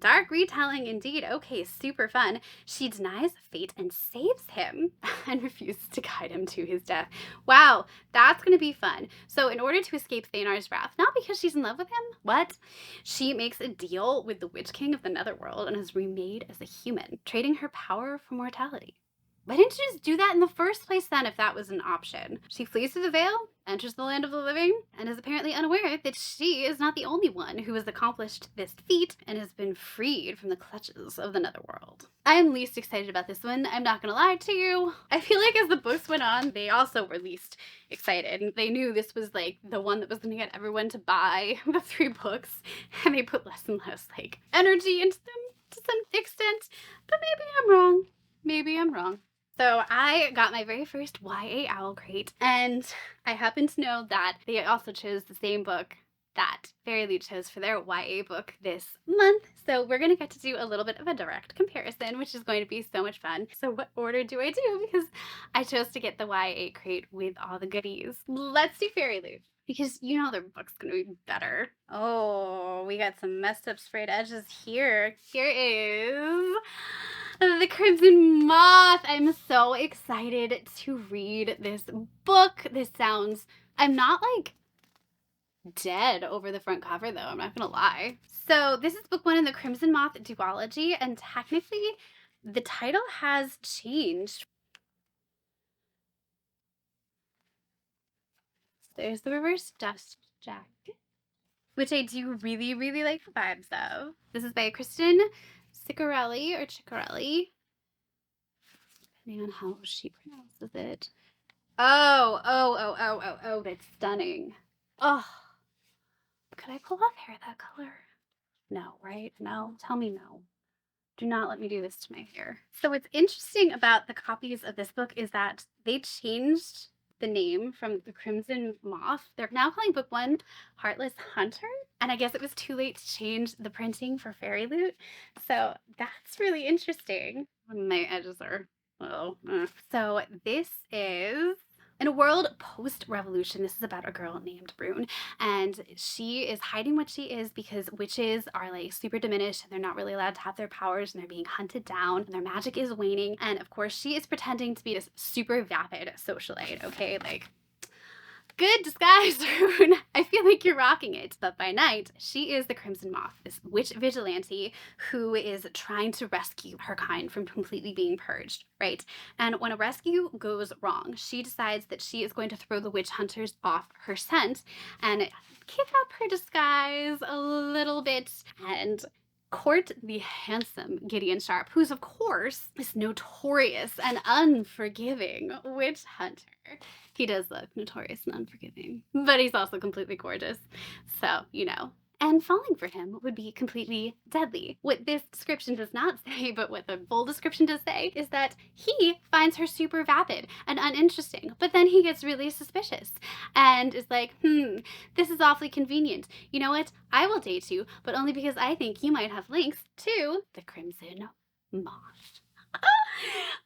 Dark retelling indeed. Okay, super fun. She denies fate and saves him and refuses to guide him to his death. Wow, that's gonna be fun. So in order to escape Thanar's wrath, not because she's in love with him, what? She makes a deal with the Witch King of the Netherworld and is remade as a human, trading her power for mortality. Why didn't you just do that in the first place then if that was an option? She flees to the Vale, enters the land of the living, and is apparently unaware that she is not the only one who has accomplished this feat and has been freed from the clutches of the Netherworld. I am least excited about this one, I'm not gonna lie to you. I feel like as the books went on, they also were least excited. They knew this was like the one that was gonna get everyone to buy the 3 books, and they put less and less like energy into them to some extent, but maybe I'm wrong. Maybe I'm wrong. So I got my very first YA Owlcrate, and I happen to know that they also chose the same book that Fairyloot chose for their YA book this month. So we're going to get to do a little bit of a direct comparison, which is going to be so much fun. So what order do I do? Because I chose to get the YA crate with all the goodies. Let's do Fairyloot, because you know their book's going to be better. Oh, we got some messed up sprayed edges here. Here is The Crimson Moth. I'm so excited to read this book. This sounds, I'm not like dead over the front cover though, I'm not gonna lie. So this is book 1 in the Crimson Moth duology, and technically the title has changed. There's the reverse dust jacket, which I do really, really like the vibes of. This is by Kristen Ciccarelli or Ciccarelli, depending on how she pronounces it. Oh, that's stunning. Oh, could I pull off hair that color? No, right? No, tell me no. Do not let me do this to my hair. So what's interesting about the copies of this book is that they changed the name from the Crimson Moth. They're now calling book 1 Heartless Hunter. And I guess it was too late to change the printing for Fairyloot. So that's really interesting. My edges are, So this is in a world post-revolution. This is about a girl named Brune, and she is hiding what she is because witches are like super diminished and they're not really allowed to have their powers, and they're being hunted down and their magic is waning. And of course she is pretending to be this super vapid socialite, okay? Like, good disguise, Rune. I feel like you're rocking it. But by night, she is the Crimson Moth, this witch vigilante who is trying to rescue her kind from completely being purged, right? And when a rescue goes wrong, she decides that she is going to throw the witch hunters off her scent and kick up her disguise a little bit and court the handsome Gideon Sharp, who's of course this notorious and unforgiving witch hunter. He does look notorious and unforgiving, but he's also completely gorgeous. So, you know. And falling for him would be completely deadly. What this description does not say, but what the full description does say, is that he finds her super vapid and uninteresting, but then he gets really suspicious and is like, this is awfully convenient. You know what? I will date you, but only because I think you might have links to the Crimson Moth.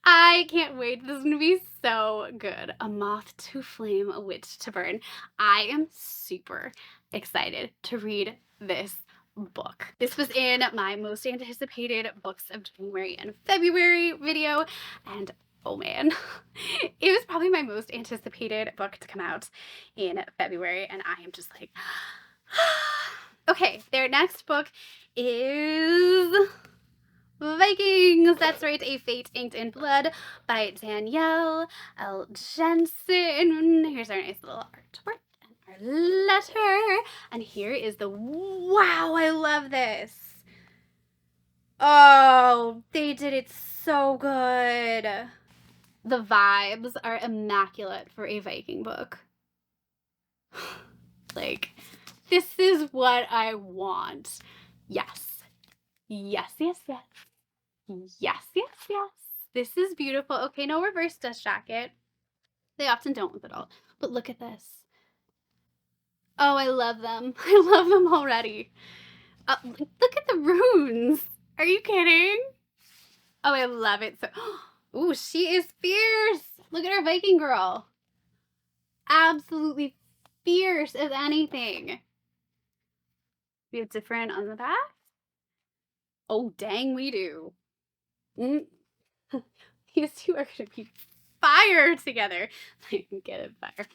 I can't wait. This is gonna be so good. A moth to flame, a witch to burn. I am super excited to read this book. This was in my most anticipated books of January and February video, and oh man, it was probably my most anticipated book to come out in February, and I am just like, okay, their next book is Vikings. That's right, A Fate Inked in Blood by Danielle L. Jensen. Here's our nice little artwork and our letter. And here is the, wow, I love this. Oh, they did it so good. The vibes are immaculate for a Viking book. Like, this is what I want. Yes. Yes, yes, yes. Yes, yes, yes. This is beautiful. Okay, no reverse dust jacket. They often don't with it all. But look at this. Oh, I love them. I love them already. Look at the runes. Are you kidding? Oh, I love it. So, ooh, she is fierce. Look at our Viking girl. Absolutely fierce as anything. We have different on the back. Oh, dang, we do. These two are gonna be fire together. Get it, fire.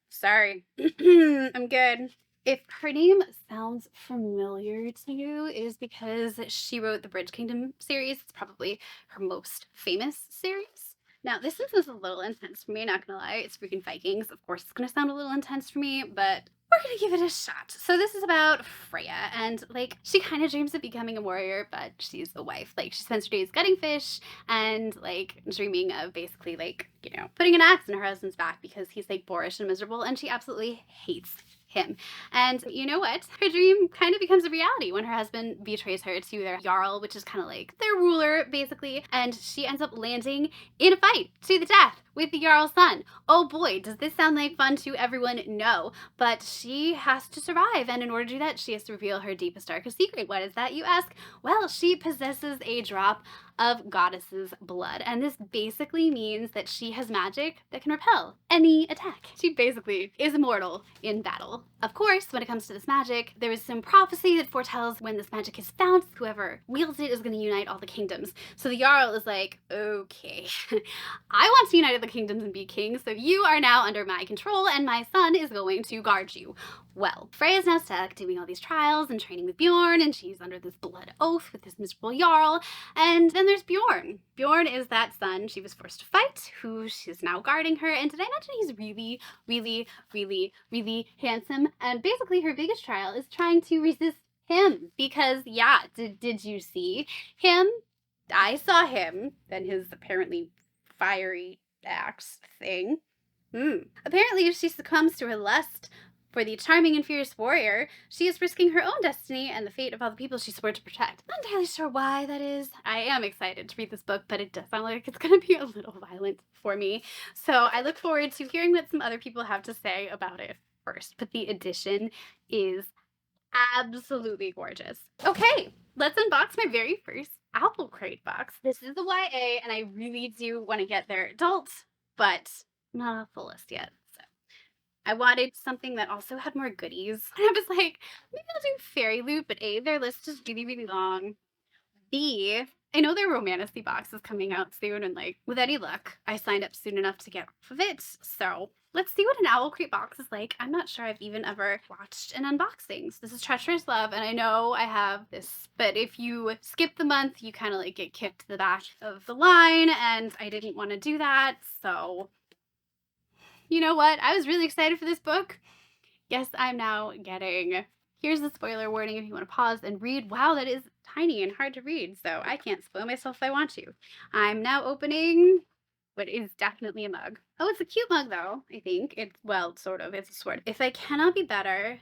Sorry. I'm good. If her name sounds familiar to you, it is because she wrote the Bridge Kingdom series. It's probably her most famous series. Now, this is a little intense for me, not gonna lie. It's freaking Vikings. Of course, it's gonna sound a little intense for me, but we're gonna give it a shot. So this is about Freya, and like, she kind of dreams of becoming a warrior, but she's a wife. Like, she spends her days gutting fish and like dreaming of basically like, you know, putting an axe in her husband's back because he's like boorish and miserable, and she absolutely hates him. And you know what? Her dream kind of becomes a reality when her husband betrays her to their Jarl, which is kind of like their ruler, basically, and she ends up landing in a fight to the death with the Jarl's son. Oh boy, does this sound like fun to everyone? No, but she has to survive, and in order to do that, she has to reveal her deepest, darkest secret. What is that, you ask? Well, she possesses a drop of goddess's blood, and this basically means that she has magic that can repel any attack. She basically is immortal in battle. Of course, when it comes to this magic, there is some prophecy that foretells when this magic is found, whoever wields it is going to unite all the kingdoms. So the Jarl is like, okay, I want to unite the kingdoms and be king, so you are now under my control, and my son is going to guard you. Well, Freya is now stuck doing all these trials and training with Bjorn, and she's under this blood oath with this miserable Jarl. And then there's Bjorn. Bjorn is that son she was forced to fight, who she's now guarding her. And did I mention he's really handsome? And basically her biggest trial is trying to resist him because, yeah, did you see him? I saw him, then his apparently fiery axe thing. Apparently, if she succumbs to her lust for the charming and fierce warrior, she is risking her own destiny and the fate of all the people she swore to protect. Not entirely sure why that is. I am excited to read this book, but it does sound like it's going to be a little violent for me. So I look forward to hearing what some other people have to say about it first. But the edition is absolutely gorgeous. Okay, let's unbox my very first Owlcrate box. This is the YA, and I really do want to get their adult, but not a full list yet. So I wanted something that also had more goodies. I was like, maybe I'll do Fairyloot, but A, their list is really, really long. B, I know their romantasy box is coming out soon, and like, with any luck, I signed up soon enough to get off of it. So let's see what an Owlcrate box is like. I'm not sure I've even ever watched an unboxing. So this is Treacherous Love, and I know I have this, but if you skip the month, you kind of like get kicked to the back of the line, and I didn't want to do that. So you know what? I was really excited for this book. Guess I'm now getting, here's the spoiler warning if you want to pause and read. Wow, that is tiny and hard to read, so I can't spoil myself if I want to. I'm now opening what is definitely a mug. Oh, it's a cute mug though, I think. It's, well, sort of, it's a sword. If I cannot be better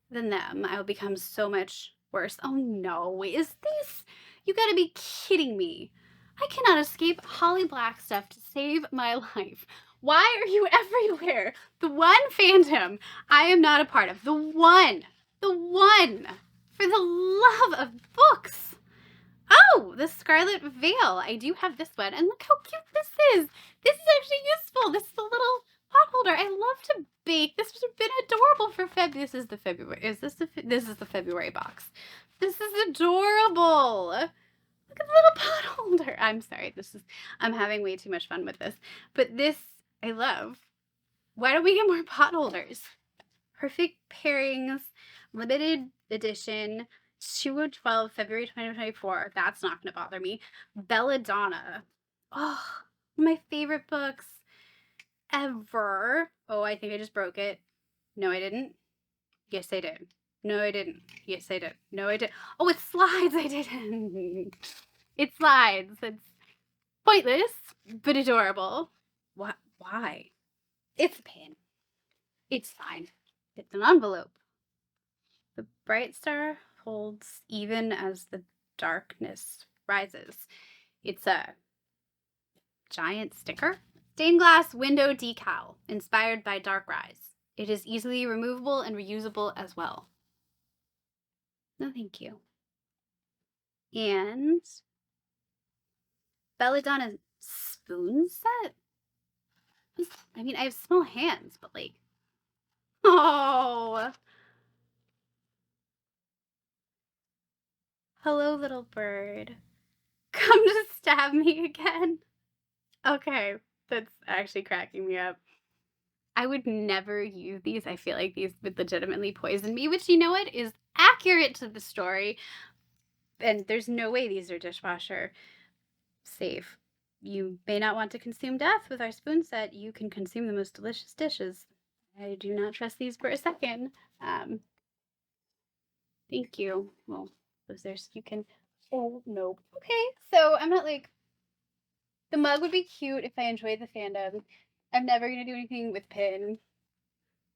than them, I will become so much worse. Oh no, is this? You gotta be kidding me. I cannot escape Holly Black stuff to save my life. Why are you everywhere? The one fandom I am not a part of. The one. For the love of books. Oh, the Scarlet Veil. I do have this one. And look how cute this is. This is actually useful. This is a little pot holder. I love to bake. This would have been adorable for Feb. This is the February. This is the February box. This is adorable. Look at the little pot holder. I'm sorry. I'm having way too much fun with this. But this I love. Why don't we get more pot holders? Perfect pairings, limited edition, 2/12, February 2024. That's not going to bother me. Belladonna. Oh, my favorite books ever. Oh, I think I just broke it. No, I didn't. Yes, I did. No, I didn't. Yes, I did. No, I did. Oh, it slides. I didn't. It slides. It's pointless, but adorable. What? Why? It's a pin. It's fine. It's an envelope. The bright star holds even as the darkness rises. It's a giant sticker. Stained glass window decal, inspired by Dark Rise. It is easily removable and reusable as well. No, thank you. And Belladonna spoon set? I mean, I have small hands, but like, oh. Hello, little bird. Come to stab me again. Okay, that's actually cracking me up. I would never use these. I feel like these would legitimately poison me, which, you know what, is accurate to the story. And there's no way these are dishwasher safe. You may not want to consume death with our spoon set. You can consume the most delicious dishes. I do not trust these for a second. Thank you. Well, you can, oh, no. Okay, so I'm not like, the mug would be cute if I enjoyed the fandom. I'm never going to do anything with pin.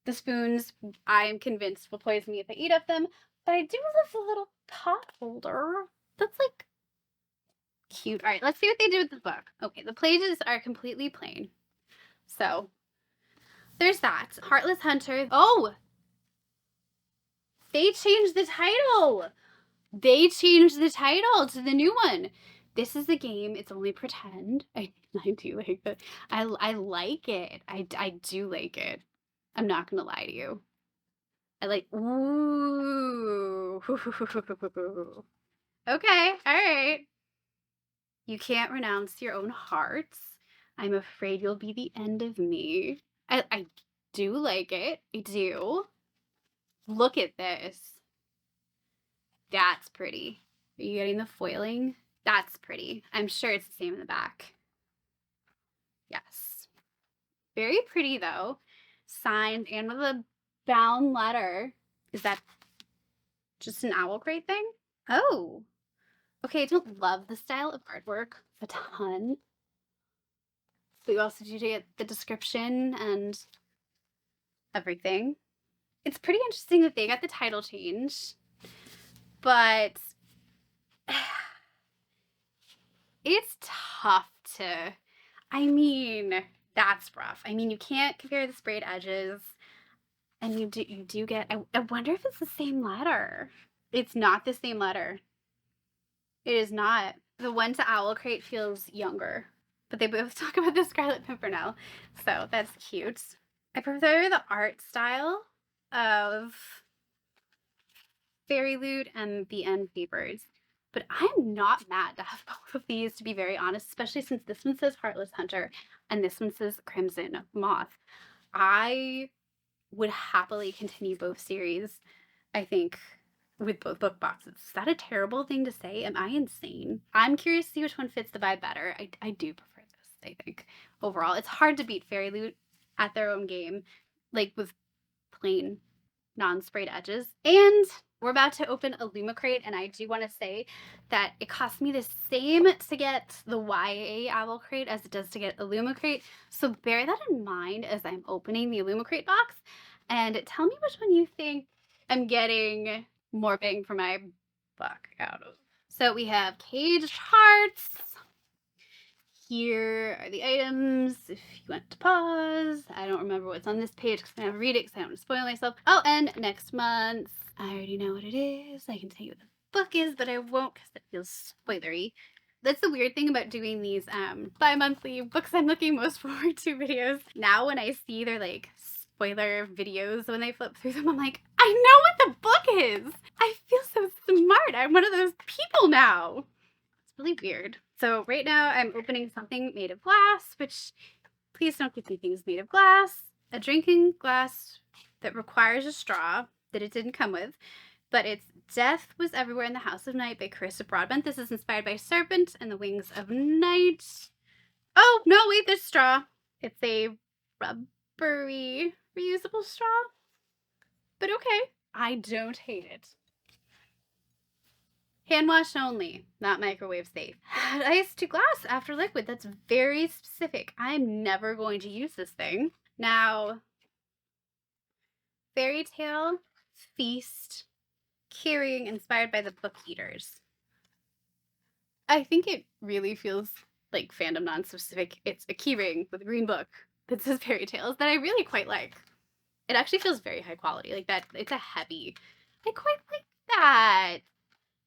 The spoons, I am convinced, will poison me if I eat of them. But I do love the little pot holder. That's like cute. All right, let's see what they did with the book. Okay, the pages are completely plain. So there's that. Heartless Hunter. Oh! They changed the title. They changed the title to the new one. This is a game. It's only pretend. I do like it. I like it. I do like it. I'm not gonna lie to you. I like, ooh. Okay, all right. You can't renounce your own hearts. I'm afraid you'll be the end of me. I do like it. I do. Look at this. That's pretty. Are you getting the foiling? That's pretty. I'm sure it's the same in the back. Yes. Very pretty though. Signed and with a bound letter. Is that Just an Owlcrate thing? Oh. Okay, I don't love the style of artwork a ton. But you also do get the description and everything. It's pretty interesting that they got the title change, but it's tough to, I mean, that's rough. I mean, you can't compare the sprayed edges, and you do get, I wonder if it's the same letter. It's not the same letter. It is not. The one to Owlcrate feels younger, but they both talk about the Scarlet Pimpernel, so that's cute. I prefer the art style of Fairyloot and the End Papers, but I'm not mad to have both of these, to be very honest, especially since this one says Heartless Hunter and this one says Crimson Moth. I would happily continue both series, I think, with both book boxes. Is that a terrible thing to say? Am I insane? I'm curious to see which one fits the vibe better. I do prefer this, I think, overall. It's hard to beat Fairyloot at their own game, like with plain non-sprayed edges. And we're about to open Illumicrate, and I do want to say that it cost me the same to get the YA Owlcrate as it does to get Illumicrate, so bear that in mind as I'm opening the Illumicrate box, and tell me which one you think I'm getting more bang for my buck out of. So we have cage hearts. Here are the items if you want to pause. I don't remember what's on this page because I'm going to read it because I don't want to spoil myself. Oh, and next month, I already know what it is. I can tell you what the book is, but I won't because it feels spoilery. That's the weird thing about doing these bi-monthly books I'm looking most forward to videos. Now when I see their like spoiler videos when they flip through them, I'm like, I know what the book is! I feel so smart. I'm one of those people now. It's really weird. So right now I'm opening something made of glass, which please don't give me things made of glass. A drinking glass that requires a straw that it didn't come with, but it's Death Was Everywhere in the House of Night by Carissa Broadbent. This is inspired by Serpent and the Wings of Night. Oh, no, wait, there's straw. It's a rubbery reusable straw, but okay. I don't hate it. Hand wash only, not microwave safe. Ice to glass after liquid. That's very specific. I'm never going to use this thing. Now, Fairydale Feast Keyring inspired by the Book Eaters. I think it really feels like fandom non-specific. It's a keyring with a green book that says Fairytales that I really quite like. It actually feels very high quality. Like that, it's a heavy. I quite like that.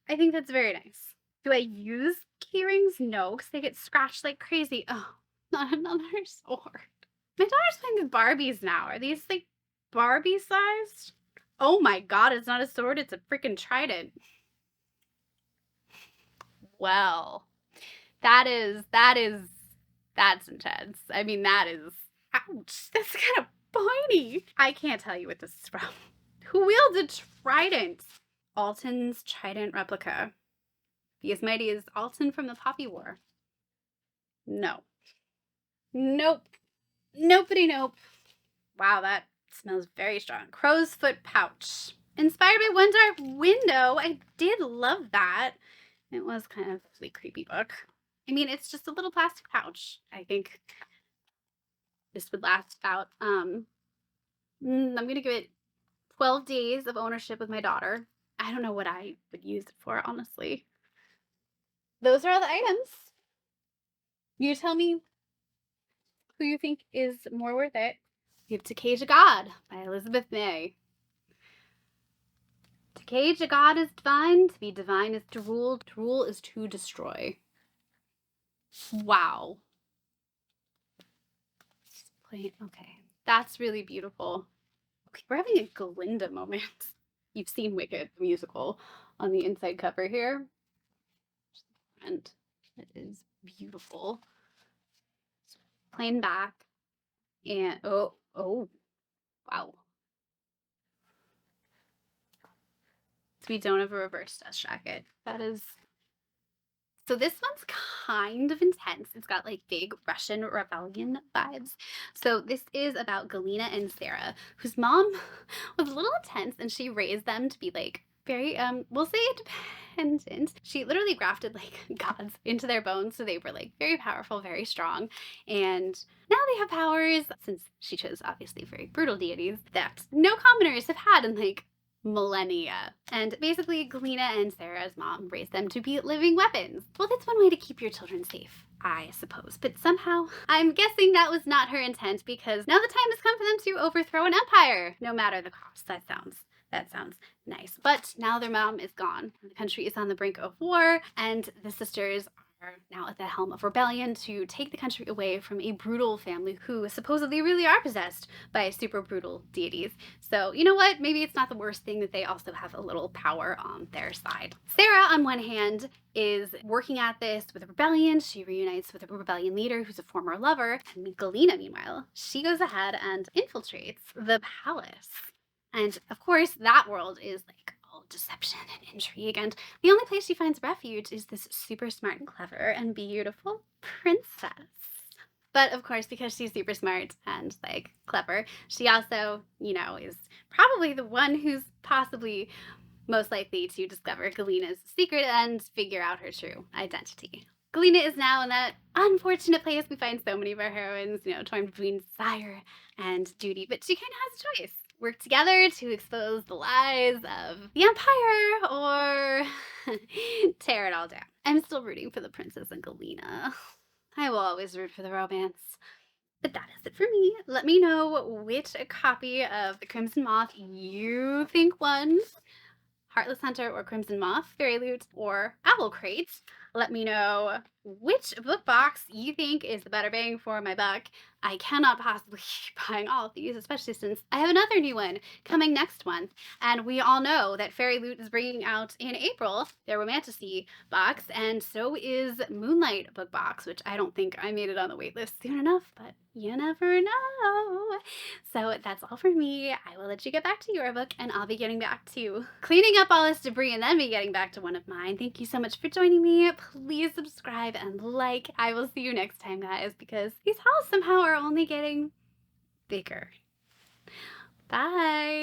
I think that's very nice. Do I use keyrings? No, because they get scratched like crazy. Oh, not another sword. My daughter's playing with Barbies now. Are these like Barbie sized? Oh my god, it's not a sword, it's a freaking trident. Well, that's intense. I mean, that is, ouch, that's kind of pointy. I can't tell you what this is from. Who wields a trident? Alton's trident replica. Be as mighty as Alton from the Poppy War. No. Nope. Nopety nope. Wow, that smells very strong. Crow's foot pouch. Inspired by One Dark Window. I did love that. It was kind of a creepy book. I mean, it's just a little plastic pouch. I think this would last about, I'm going to give it 12 days of ownership with my daughter. I don't know what I would use it for, honestly. Those are all the items. You tell me who you think is more worth it. We have To Cage a God by Elizabeth May. To cage a god is divine, to be divine is to rule is to destroy. Wow. Okay, that's really beautiful. Okay, we're having a Glinda moment. You've seen Wicked, the musical, on the inside cover here. And it is beautiful. Plain back. And, oh, wow. So we don't have a reverse dust jacket. That is... So this one's kind of intense. It's got like big Russian rebellion vibes. So this is about Galina and Sarah, whose mom was a little intense and she raised them to be like very, we'll say independent. She literally grafted like gods into their bones, so they were like very powerful, very strong. And now they have powers, since she chose obviously very brutal deities that no commoners have had in like millennia. And basically, Galena and Sarah's mom raised them to be living weapons. Well, that's one way to keep your children safe, I suppose. But somehow, I'm guessing that was not her intent, because now the time has come for them to overthrow an empire, no matter the cost. That sounds nice. But now their mom is gone. The country is on the brink of war, and the sisters are now at the helm of rebellion to take the country away from a brutal family who supposedly really are possessed by super brutal deities. So you know what? Maybe it's not the worst thing that they also have a little power on their side. Sarah, on one hand, is working at this with a rebellion. She reunites with a rebellion leader who's a former lover. And Galena, meanwhile, she goes ahead and infiltrates the palace. And of course, that world is like all deception and intrigue, and the only place she finds refuge is this super smart and clever and beautiful princess. But of course, because she's super smart and like clever, she also, you know, is probably the one who's possibly most likely to discover Galena's secret and figure out her true identity. Galena is now in that unfortunate place we find so many of our heroines, you know, torn between desire and duty, but she kind of has a choice. Work together to expose the lies of the Empire, or tear it all down. I'm still rooting for the princess and Galena. I will always root for the romance. But that is it for me. Let me know which copy of The Crimson Moth you think won. Heartless Hunter or Crimson Moth, Fairyloot or Owlcrate. Let me know which book box you think is the better bang for my buck. I cannot possibly keep buying all of these, especially since I have another new one coming next month. And we all know that Fairyloot is bringing out in April their Romantasy box, and so is Moonlight book box, which I don't think I made it on the waitlist soon enough, but you never know. So that's all for me. I will let you get back to your book, and I'll be getting back to cleaning up all this debris and then be getting back to one of mine. Thank you so much for joining me. Please subscribe and like. I will see you next time, guys, because these hauls somehow are only getting bigger. Bye.